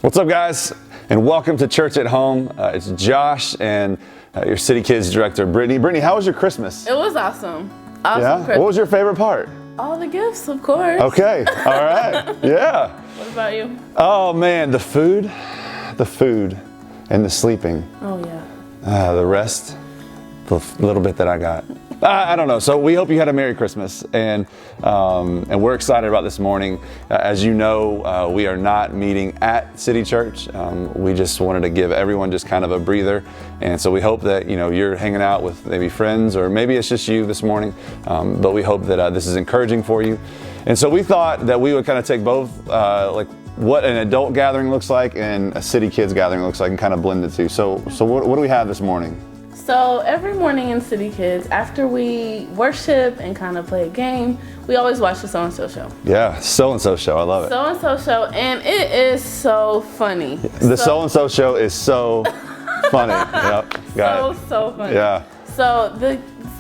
What's up, guys, and welcome to Church at Home. It's Josh and your City Kids director, Brittany. Brittany, how was your Christmas? It was awesome. Yeah? Christmas. What was your favorite part? All the gifts, of course. Okay, all right, yeah. What about you? Oh man, the food, and the sleeping. Oh yeah. The rest, the little bit that I got. I don't know. So we hope you had a Merry Christmas, and we're excited about this morning. As you know, we are not meeting at City Church. We just wanted to give everyone just kind of a breather, and so we hope that you're hanging out with maybe friends, or maybe it's just you this morning. But we hope that this is encouraging for you. And so we thought that we would kind of take both, like what an adult gathering looks like and a City Kids gathering looks like, and kind of blend the two. So what do we have this morning? So every morning in City Kids, after we worship and kind of play a game, we always watch the So-and-So show. Yeah, So-and-So show, I love it. So-and-So show, and it is so funny. The So-and-So show is so funny. Yep, got it. So funny. Yeah. So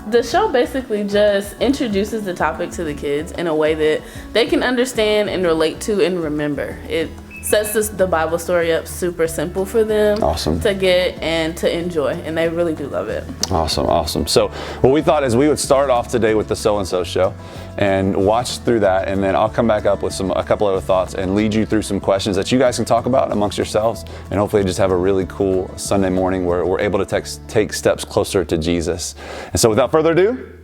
the show basically just introduces the topic to the kids in a way that they can understand and relate to and remember. It sets the Bible story up super simple for them to get and to enjoy, and they really do love it. Awesome. So what we thought is we would start off today with the So-and-So show and watch through that, and then I'll come back up with a couple other thoughts and lead you through some questions that you guys can talk about amongst yourselves, and hopefully just have a really cool Sunday morning where we're able to take steps closer to Jesus. And so without further ado,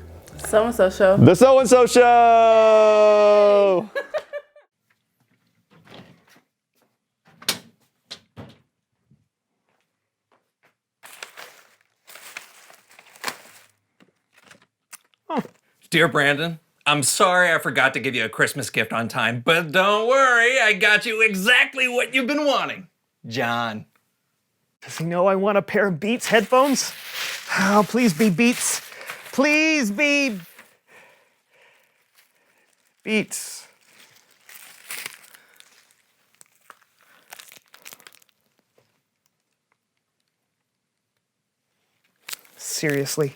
So-and-So show. The So-and-So show! Dear Brandon, I'm sorry I forgot to give you a Christmas gift on time, but don't worry, I got you exactly what you've been wanting. John. Does he know I want a pair of Beats headphones? Oh, please be Beats. Please be Beats. Seriously.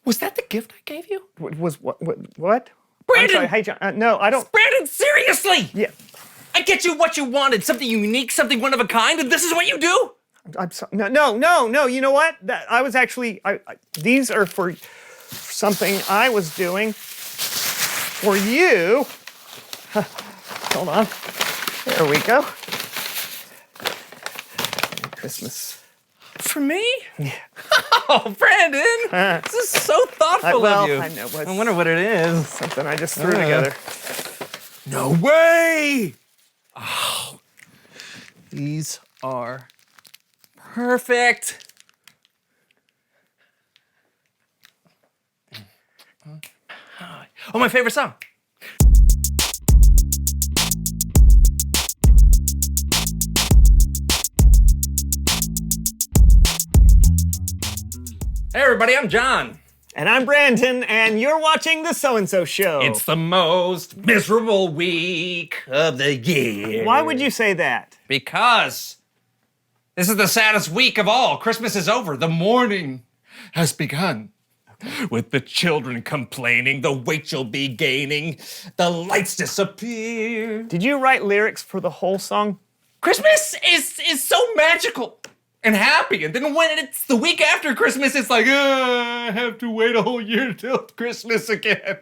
Was that the gift I gave you? Was what? Brandon! I'm sorry, hey, John. No, I don't. Brandon, seriously! Yeah. I get you what you wanted, something unique, something one of a kind, and this is what you do? I'm sorry. No. You know what? I was actually. These are for something I was doing for you. Hold on. There we go. Christmas. For me? Yeah. Oh, Brandon! This is so thoughtful of you. I know, but I wonder what it is. something I just threw together. No way! Oh, these are perfect. Oh, my favorite song. Hey everybody, I'm John. And I'm Brandon, and you're watching The So-and-So Show. It's the most miserable week of the year. Why would you say that? Because this is the saddest week of all. Christmas is over. The morning has begun. With the children complaining, the weight you'll be gaining, the lights disappear. Did you write lyrics for the whole song? Christmas is so magical and happy, and then when it's the week after Christmas, it's like, I have to wait a whole year till Christmas again.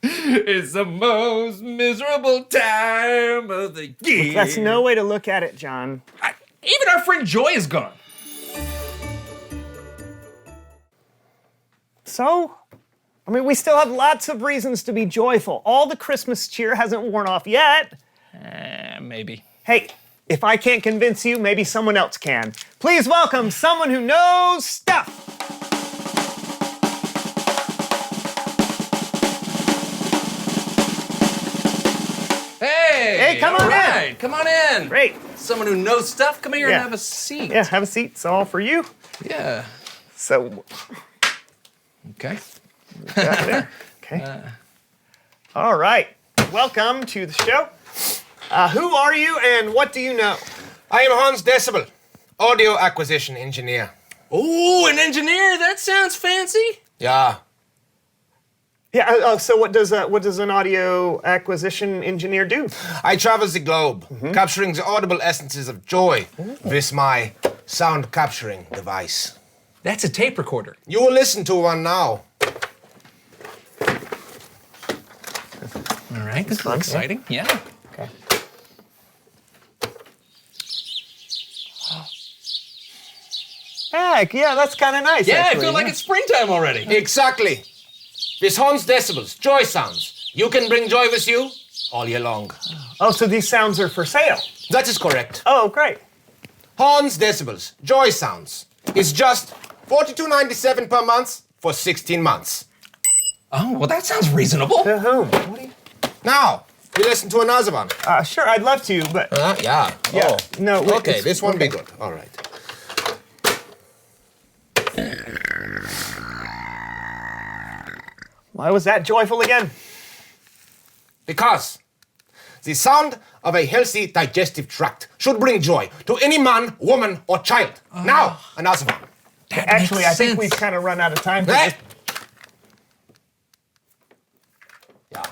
It's the most miserable time of the year. That's no way to look at it, John. Even our friend Joy is gone. So, we still have lots of reasons to be joyful. All the Christmas cheer hasn't worn off yet. Maybe. Hey, if I can't convince you, maybe someone else can. Please welcome someone who knows stuff. Hey, come on in. Come on in. Great. Someone who knows stuff, come here Yeah. and have a seat. Yeah, have a seat. It's all for you. Yeah. So, Okay. got there. Okay. All right. Welcome to the show. Who are you and what do you know? I am Hans Decibel, audio acquisition engineer. Ooh, an engineer. That sounds fancy. Yeah. Yeah. So what does an audio acquisition engineer do? I travel the globe, capturing the audible essences of joy with my sound capturing device. That's a tape recorder. You will listen to one now. All right, this is exciting. Yeah. Okay. Heck, yeah, that's kind of nice. Yeah, actually, I feel like it's springtime already. Exactly. With Hans Decibels, joy sounds. You can bring joy with you all year long. Oh, so these sounds are for sale. That is correct. Oh, great. Hans Decibels, joy sounds. It's just $42.97 per month for 16 months. Oh, well, that sounds reasonable. To whom? What do you... Now, we listen to another one. Sure, I'd love to, but Yeah. yeah, Oh. no. wait, Okay, it's- this one be good. All right. Why was that joyful again? Because the sound of a healthy digestive tract should bring joy to any man, woman, or child. Now, another one. That Actually, I makes think sense. we've kind of run out of time for Eh? this. Yeah.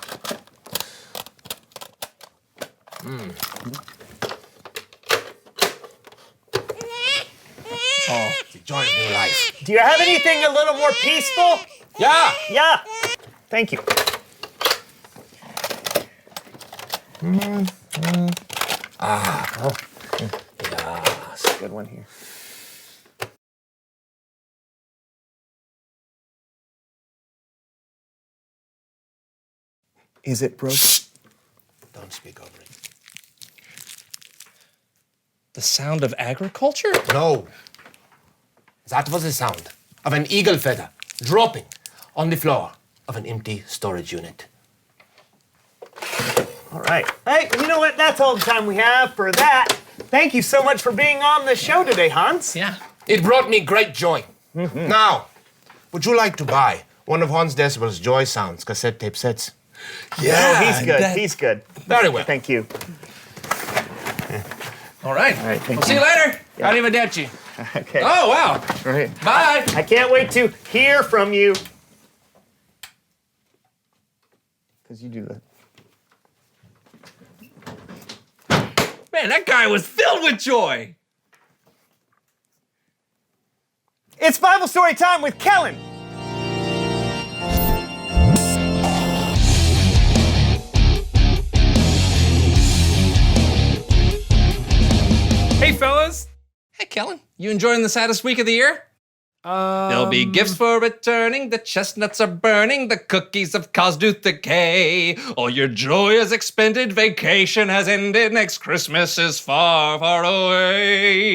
Oh, the joy of new life. Do you have anything a little more peaceful? Yeah. Yeah. Thank you. Yes. Good one here. Is it broken? Don't speak over it. The sound of agriculture? No. That was the sound of an eagle feather dropping on the floor of an empty storage unit. All right. Hey, you know what? That's all the time we have for that. Thank you so much for being on the show today, Hans. Yeah. It brought me great joy. Now, would you like to buy one of Hans Decibel's Joy Sounds cassette tape sets? Yeah. He's good. that- He's good. Very well. Thank you. All right. right, thank We'll see you later. Arrivederci. Okay. Oh, wow. All right. Bye. I can't wait to hear from you. Because you do that. Man, that guy was filled with joy. It's Bible story time with Kellen. Hey, fellas. Hey, Kellen, you enjoying the saddest week of the year? There'll be gifts for returning, the chestnuts are burning, the cookies have caused tooth decay. All your joy is expended, vacation has ended, next Christmas is far, far away.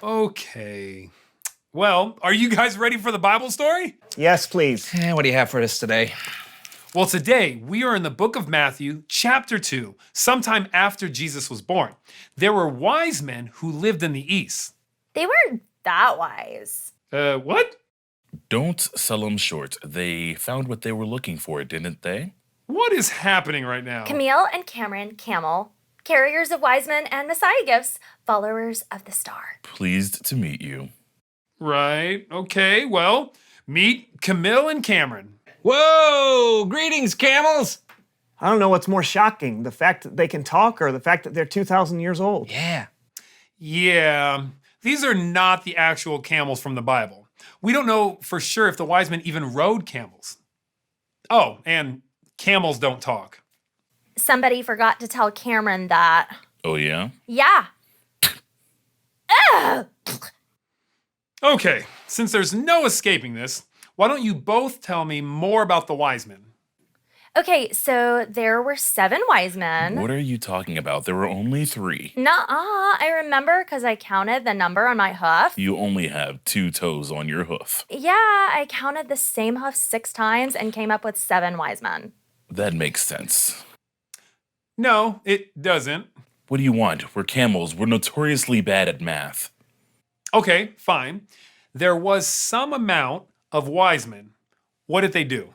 Okay. Well, are you guys ready for the Bible story? Yes, please. What do you have for us today? Well, today we are in the book of Matthew, chapter 2, sometime after Jesus was born. There were wise men who lived in the east. They weren't that wise. What? Don't sell them short. They found what they were looking for, didn't they? What is happening right now? Camille and Cameron, camel, carriers of wise men and Messiah gifts, followers of the star. Pleased to meet you. Right. Okay. Well, meet Camille and Cameron. Whoa! Greetings, camels! I don't know what's more shocking, the fact that they can talk or the fact that they're 2,000 years old. Yeah. Yeah. These are not the actual camels from the Bible. We don't know for sure if the wise men even rode camels. Oh, and camels don't talk. Somebody forgot to tell Cameron that. Oh, yeah? Yeah. Ugh. Okay, since there's no escaping this, why don't you both tell me more about the wise men? Okay, so there were 7 wise men. What are you talking about? There were only 3. Nuh-uh, I remember because I counted the number on my hoof. You only have 2 toes on your hoof. Yeah, I counted the same hoof 6 times and came up with 7 wise men. That makes sense. No, it doesn't. What do you want? We're camels. We're notoriously bad at math. Okay, fine. There was some amount of wise men. What did they do?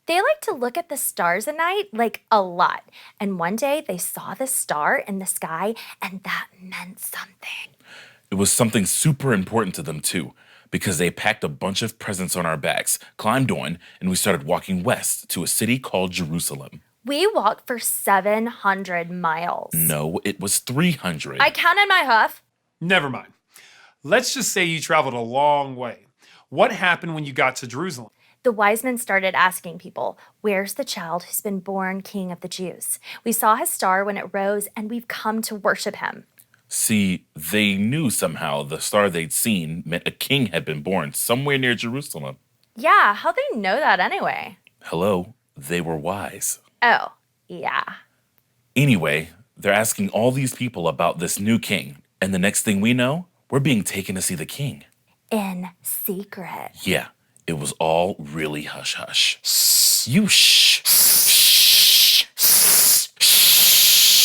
They like to look at the stars at night, like a lot. And one day they saw this star in the sky, and that meant something. It was something super important to them, too. because they packed a bunch of presents on our backs, climbed on, and we started walking west to a city called Jerusalem. We walked for 700 miles. No, it was 300. I counted my hoof. Never mind. Let's just say you traveled a long way. What happened when you got to Jerusalem? The wise men started asking people, "Where's the child who's been born King of the Jews? We saw his star when it rose, and we've come to worship him." See, they knew somehow the star they'd seen meant a king had been born somewhere near Jerusalem. Yeah, how'd they know that anyway? Hello, they were wise. Oh, yeah. Anyway, they're asking all these people about this new king, and the next thing we know, we're being taken to see the king. In secret. Yeah, it was all really hush-hush. You shh.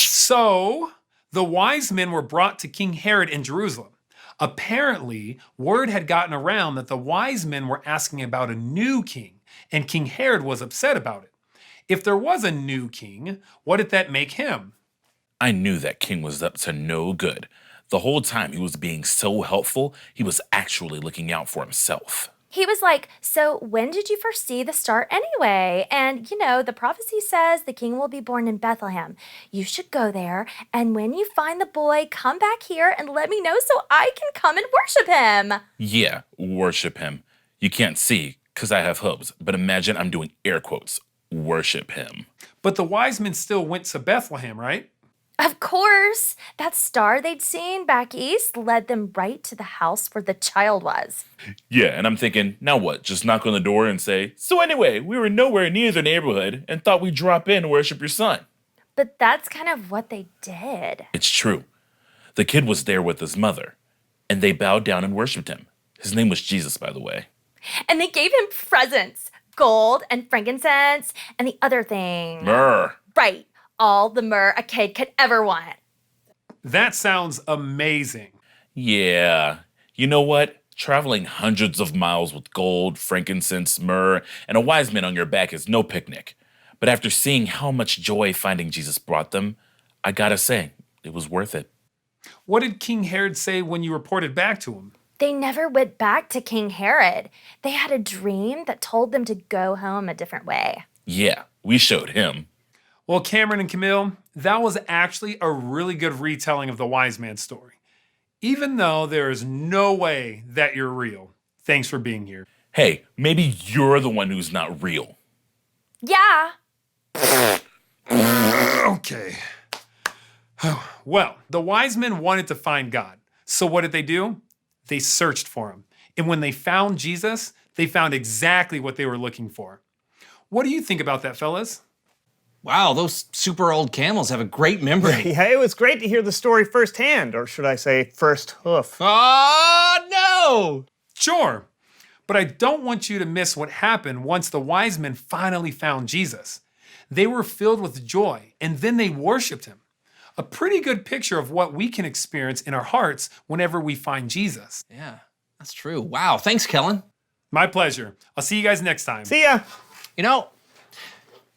So, the wise men were brought to King Herod in Jerusalem. Apparently, word had gotten around that the wise men were asking about a new king, and King Herod was upset about it. If there was a new king, what did that make him? I knew that king was up to no good. The whole time he was being so helpful, he was actually looking out for himself. He was like, "So when did you first see the star anyway? And, the prophecy says the king will be born in Bethlehem. You should go there, and when you find the boy, come back here and let me know so I can come and worship him." Yeah, worship him. You can't see, because I have hooves, but imagine I'm doing air quotes. Worship him. But the wise men still went to Bethlehem, right? Of course. That star they'd seen back east led them right to the house where the child was. Yeah, and I'm thinking, now what? Just knock on the door and say, "So anyway, we were nowhere near the neighborhood and thought we'd drop in and worship your son." But that's kind of what they did. It's true. The kid was there with his mother, and they bowed down and worshiped him. His name was Jesus, by the way. And they gave him presents, gold and frankincense and the other thing. Myrrh. Right. All the myrrh a kid could ever want. That sounds amazing. Yeah. You know what? Traveling hundreds of miles with gold, frankincense, myrrh, and a wise man on your back is no picnic. But after seeing how much joy finding Jesus brought them, I gotta say, it was worth it. What did King Herod say when you reported back to him? They never went back to King Herod. They had a dream that told them to go home a different way. Yeah, we showed him. Well, Cameron and Camille, that was actually a really good retelling of the wise man's story. Even though there is no way that you're real. Thanks for being here. Hey, maybe you're the one who's not real. Yeah. Okay. Well, the wise men wanted to find God. So what did they do? They searched for him. And when they found Jesus, they found exactly what they were looking for. What do you think about that, fellas? Wow, those super old camels have a great memory. Yeah, it was great to hear the story firsthand, or should I say first hoof. Oh, no! Sure. But I don't want you to miss what happened once the wise men finally found Jesus. They were filled with joy, and then they worshiped him. A pretty good picture of what we can experience in our hearts whenever we find Jesus. Yeah, that's true. Wow, thanks, Kellen. My pleasure. I'll see you guys next time. See ya.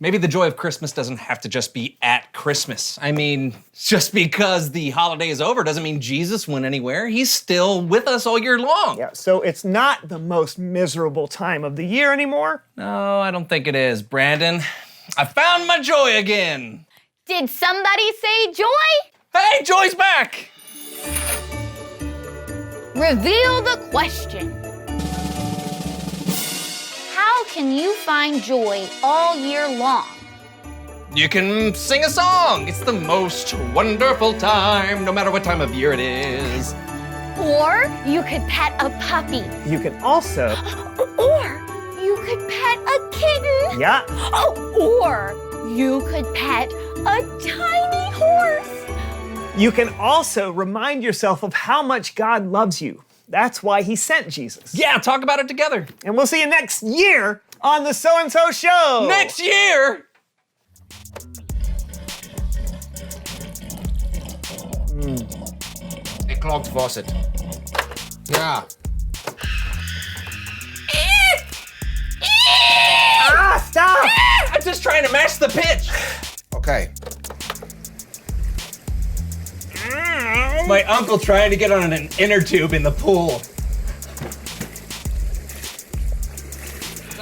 Maybe the joy of Christmas doesn't have to just be at Christmas. I mean, just because the holiday is over doesn't mean Jesus went anywhere. He's still with us all year long. Yeah, so it's not the most miserable time of the year anymore. No, I don't think it is, Brandon. I found my joy again. Did somebody say joy? Hey, Joy's back! Reveal the question. How can you find joy all year long? You can sing a song. It's the most wonderful time, no matter what time of year it is. Or you could pet a puppy. You can also, Or you could pet a kitten. yeah, Or you could pet a tiny horse. you can also remind yourself of how much God loves you. That's why he sent Jesus. Yeah, talk about it together. And we'll see you next year on the So-and-So Show. Next year! A clogged faucet. Yeah. Ah, stop! I'm just trying to match the pitch. Okay. My uncle trying to get on an inner tube in the pool.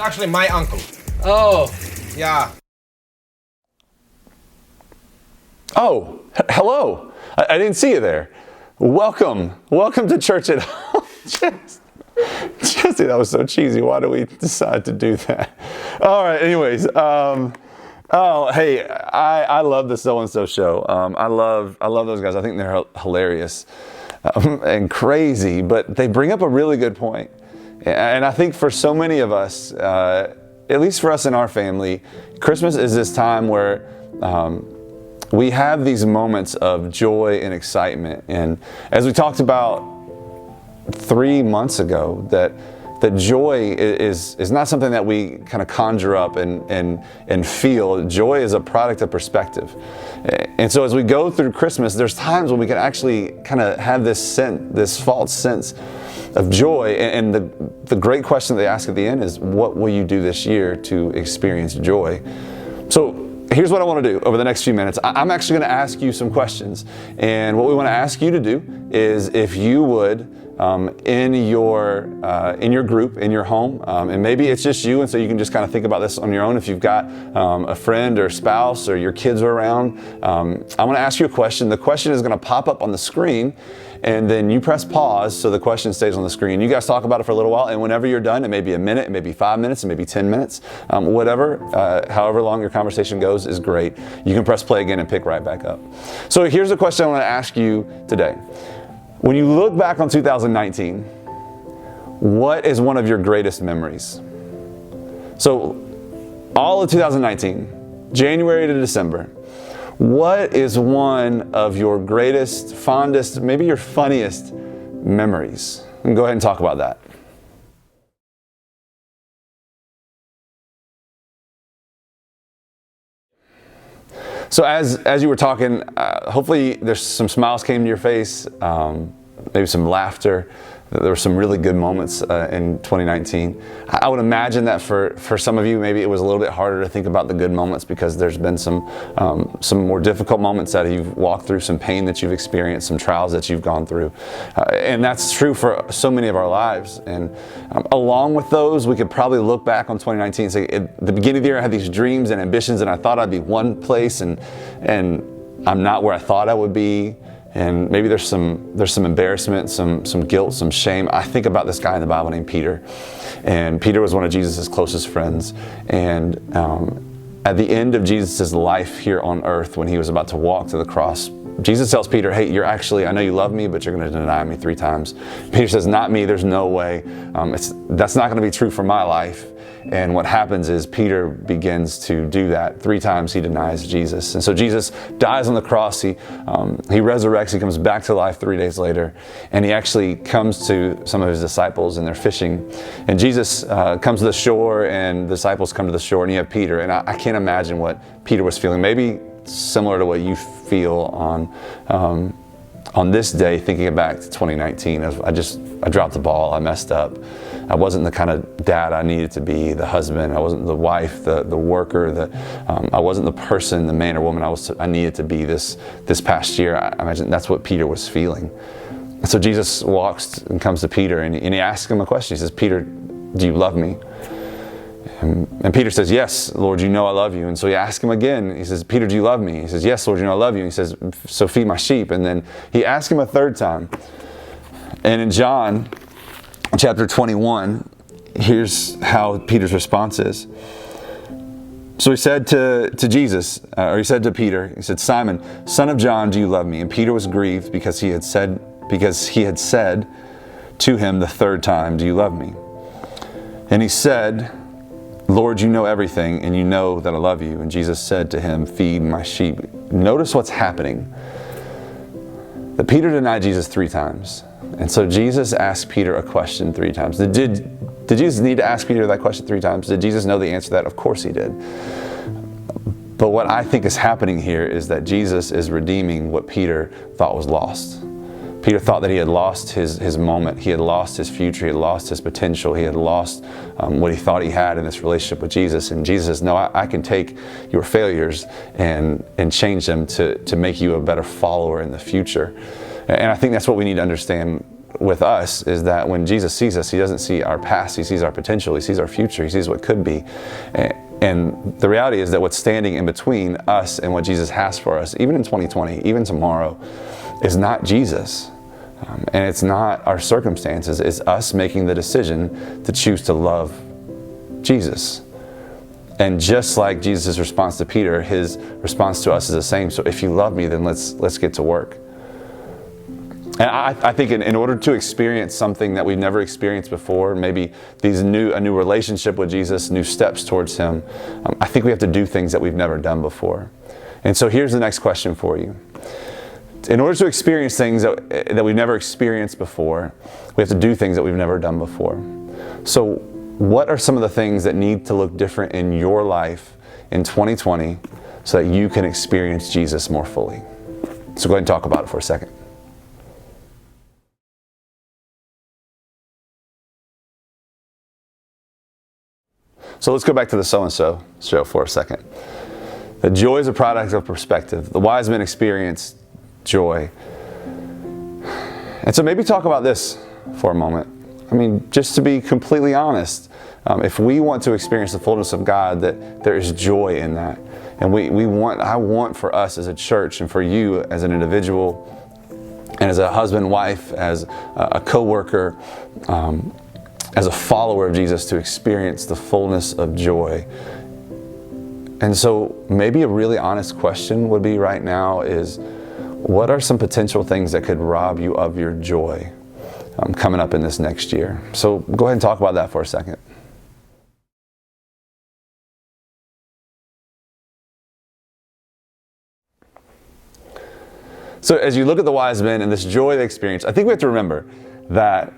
actually my uncle. Oh, yeah. Oh, hello. I didn't see you there. Welcome to Church at Home. Jesse, that was so cheesy. Why do we decide to do that? All right, anyways. Hey, I love the So-and-So show. I love those guys. I think they're hilarious and crazy, but they bring up a really good point. And I think for so many of us, at least for us in our family, Christmas is this time where we have these moments of joy and excitement. And as we talked about 3 months ago, that joy is not something that we kind of conjure up and feel. Joy is a product of perspective. And so as we go through Christmas, there's times when we can actually kind of have this false sense of joy. And the great question they ask at the end is, what will you do this year to experience joy? So here's what I want to do over the next few minutes. I'm actually going to ask you some questions. And what we want to ask you to do is, if you would, in your group, in your home, and maybe it's just you, and so you can just kind of think about this on your own. If you've got a friend or spouse or your kids are around, I'm going to ask you a question. The question is going to pop up on the screen, and then you press pause so the question stays on the screen. You guys talk about it for a little while, and whenever you're done, it may be a minute, it may be 5 minutes, it may be 10 minutes, whatever, however long your conversation goes is great. You can press play again and pick right back up. So here's a question I want to ask you today. When you look back on 2019, what is one of your greatest memories? So all of 2019, January to December, what is one of your greatest, fondest, maybe your funniest memories? And go ahead and talk about that. So as you were talking, hopefully there's some smiles came to your face, maybe some laughter. There were some really good moments in 2019. I would imagine that for some of you, maybe it was a little bit harder to think about the good moments because there's been some more difficult moments that you've walked through, some pain that you've experienced, some trials that you've gone through. And that's true for so many of our lives. And along with those, we could probably look back on 2019 and say, at the beginning of the year, I had these dreams and ambitions, and I thought I'd be one place, and I'm not where I thought I would be. And maybe there's some embarrassment, some guilt, some shame. I think about this guy in the Bible named Peter. And Peter was one of Jesus' closest friends. And at the end of Jesus' life here on earth, when he was about to walk to the cross, Jesus tells Peter, hey, I know you love me, but you're going to deny me 3 times. Peter says, not me, there's no way. That's not going to be true for my life. And what happens is Peter begins to do that. 3 times he denies Jesus. And so Jesus dies on the cross. He resurrects. He comes back to life 3 days later. And he actually comes to some of his disciples, and they're fishing. And Jesus comes to the shore, and the disciples come to the shore, and you have Peter. And I can't imagine what Peter was feeling. Maybe similar to what you feel on this day, thinking back to 2019. I dropped the ball. I messed up. I wasn't the kind of dad I needed to be, the husband. I wasn't the wife, the worker. I wasn't the person, the man or woman I needed to be this past year. I imagine that's what Peter was feeling. And so Jesus walks and comes to Peter, and he asks him a question. He says, Peter, do you love me? And Peter says, yes, Lord, you know I love you. And so he asks him again. He says, Peter, do you love me? He says, yes, Lord, you know I love you. And he says, so feed my sheep. And then he asks him a 3rd time. And in John chapter 21, here's how Peter's response is. So he said to Jesus, or he said to Peter, he said, Simon, son of John, do you love me? And Peter was grieved because he had said to him the 3rd time, do you love me? And he said, Lord, you know everything, and you know that I love you. And Jesus said to him, feed my sheep. Notice what's happening. That Peter denied Jesus 3 times. And so Jesus asked Peter a question 3 times. Did Jesus need to ask Peter that question 3 times? Did Jesus know the answer to that? Of course he did. But what I think is happening here is that Jesus is redeeming what Peter thought was lost. Peter thought that he had lost his moment. He had lost his future. He had lost his potential. He had lost what he thought he had in this relationship with Jesus. And Jesus says, no, I can take your failures and change them to make you a better follower in the future. And I think that's what we need to understand with us is that when Jesus sees us, he doesn't see our past, he sees our potential, he sees our future, he sees what could be. And the reality is that what's standing in between us and what Jesus has for us, even in 2020, even tomorrow, is not Jesus. And it's not our circumstances, it's us making the decision to choose to love Jesus. And just like Jesus' response to Peter, his response to us is the same. So if you love me, then let's get to work. And I think in order to experience something that we've never experienced before, maybe a new relationship with Jesus, new steps towards him, I think we have to do things that we've never done before. And so here's the next question for you. In order to experience things that we've never experienced before, we have to do things that we've never done before. So what are some of the things that need to look different in your life in 2020 so that you can experience Jesus more fully? So go ahead and talk about it for a second. So let's go back to the so-and-so show for a second. The joy is a product of perspective. The wise men experienced joy. And so maybe talk about this for a moment. I mean, just to be completely honest, if we want to experience the fullness of God, that there is joy in that. And I want for us as a church and for you as an individual and as a husband, wife, as a coworker, as a follower of Jesus to experience the fullness of joy. And so maybe a really honest question would be right now is, what are some potential things that could rob you of your joy coming up in this next year? So go ahead and talk about that for a second. So as you look at the wise men and this joy they experienced, I think we have to remember that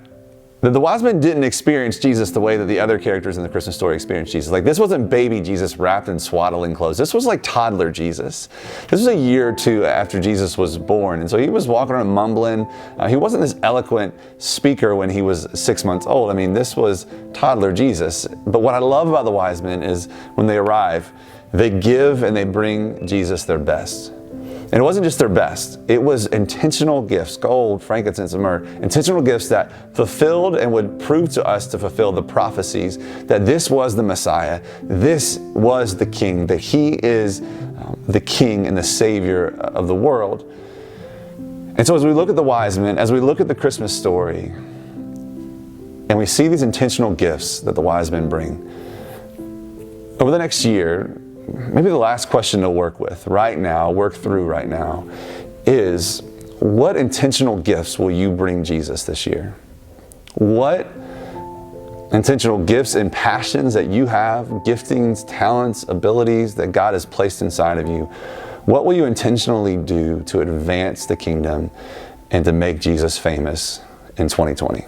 the wise men didn't experience Jesus the way that the other characters in the Christmas story experienced Jesus. Like, this wasn't baby Jesus wrapped in swaddling clothes. This was like toddler Jesus. This was a year or two after Jesus was born. And so he was walking around mumbling. He wasn't this eloquent speaker when he was 6 months old. I mean, this was toddler Jesus. But what I love about the wise men is when they arrive, they give and they bring Jesus their best. And it wasn't just their best, it was intentional gifts, gold, frankincense, and myrrh, intentional gifts that fulfilled and would prove to us to fulfill the prophecies that this was the Messiah, this was the King, that he is the King and the Savior of the world. And so as we look at the wise men, as we look at the Christmas story, and we see these intentional gifts that the wise men bring, over the next year, maybe the last question to work through right now, is what intentional gifts will you bring Jesus this year? What intentional gifts and passions that you have, giftings, talents, abilities that God has placed inside of you, what will you intentionally do to advance the kingdom and to make Jesus famous in 2020?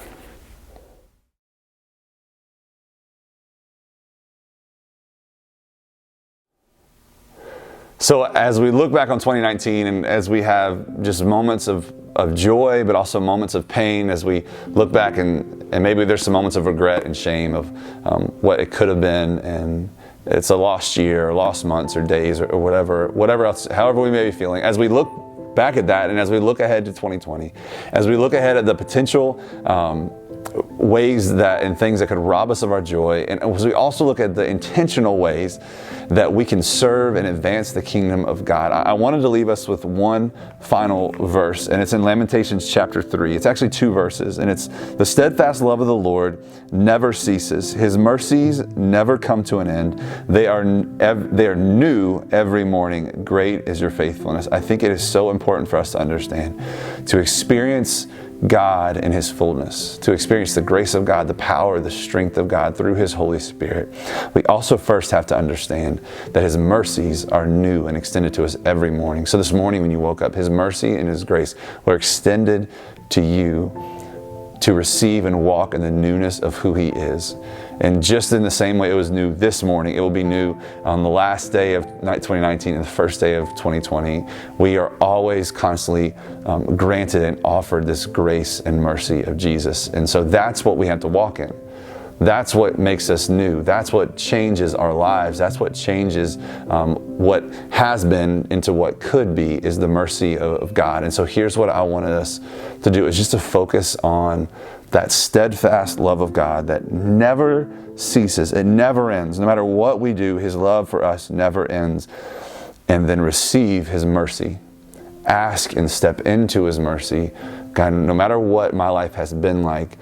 So as we look back on 2019 and as we have just moments of joy, but also moments of pain, as we look back and maybe there's some moments of regret and shame of what it could have been, and it's a lost year or lost months or days or whatever else, however we may be feeling. As we look back at that and as we look ahead to 2020, as we look ahead at the potential ways that and things that could rob us of our joy, and as we also look at the intentional ways that we can serve and advance the kingdom of God, I wanted to leave us with one final verse, and it's in Lamentations chapter 3. It's actually 2 verses, and it's, "The steadfast love of the Lord never ceases. His mercies never come to an end. They are new every morning. Great is your faithfulness." I think it is so important for us to understand, to experience God in his fullness, to experience the grace of God, the power, the strength of God through his Holy Spirit. We also first have to understand that his mercies are new and extended to us every morning. So this morning when you woke up, his mercy and his grace were extended to you to receive and walk in the newness of who he is. And just in the same way it was new this morning, it will be new on the last day of 2019 and the first day of 2020. We are always constantly granted and offered this grace and mercy of Jesus. And so that's what we have to walk in. That's what makes us new. That's what changes our lives. That's what changes what has been into what could be, is the mercy of God. And so here's what I wanted us to do, is just to focus on that steadfast love of God that never ceases. It never ends. No matter what we do, His love for us never ends. And then receive His mercy. Ask and step into His mercy. God, no matter what my life has been like,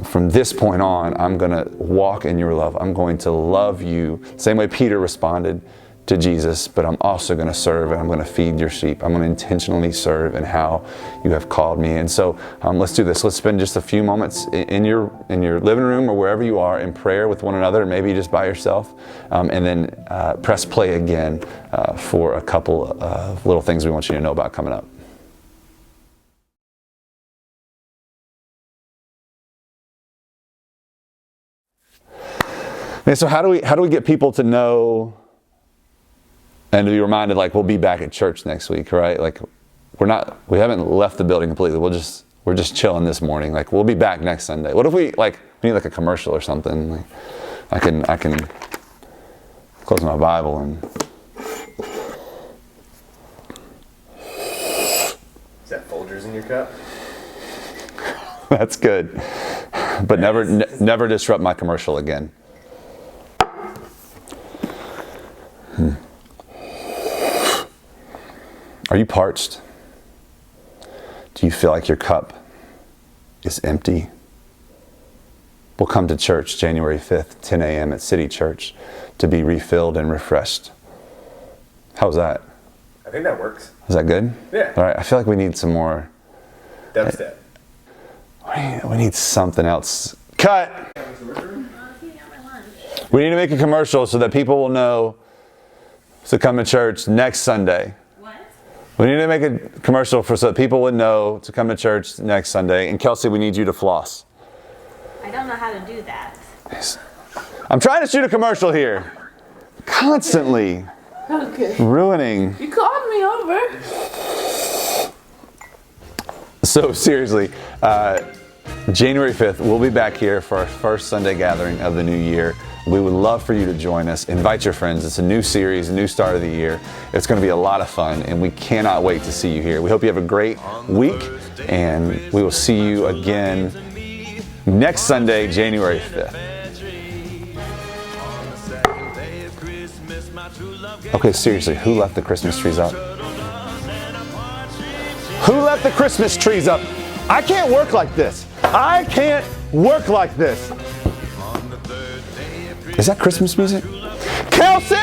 from this point on, I'm going to walk in your love. I'm going to love you. Same way Peter responded to Jesus, but I'm also going to serve, and I'm going to feed your sheep. I'm going to intentionally serve in how you have called me. And so let's do this. Let's spend just a few moments in your living room or wherever you are in prayer with one another, maybe just by yourself, and then press play again for a couple of little things we want you to know about coming up. And so how do we get people to know and to be reminded, like, we'll be back at church next week, right? Like, we haven't left the building completely. We're just chilling this morning. Like, we'll be back next Sunday. What if we need like a commercial or something? Like, I can close my Bible and. Is that Folgers in your cup? That's good, but never disrupt my commercial again. Are you parched? Do you feel like your cup is empty? We'll come to church January 5th, 10 a.m. at City Church to be refilled and refreshed. How's that? I think that works. Is that good? Yeah. All right, I feel like we need some more. Dubstep. We need something else. Cut! We need to make a commercial so that people will know to come to church next Sunday. What? We need to make a commercial so that people would know to come to church next Sunday. And Kelsey, we need you to floss. I don't know how to do that. I'm trying to shoot a commercial here. Constantly. Okay. Ruining. You called me over. So seriously, January 5th, we'll be back here for our first Sunday gathering of the new year. We would love for you to join us. Invite your friends. It's a new series, a new start of the year. It's going to be a lot of fun, and we cannot wait to see you here. We hope you have a great week, and we will see you again next Sunday, January 5th. Okay, seriously, who left the Christmas trees up? Who left the Christmas trees up? I can't work like this. I can't work like this. Is that Christmas music? Kelsey!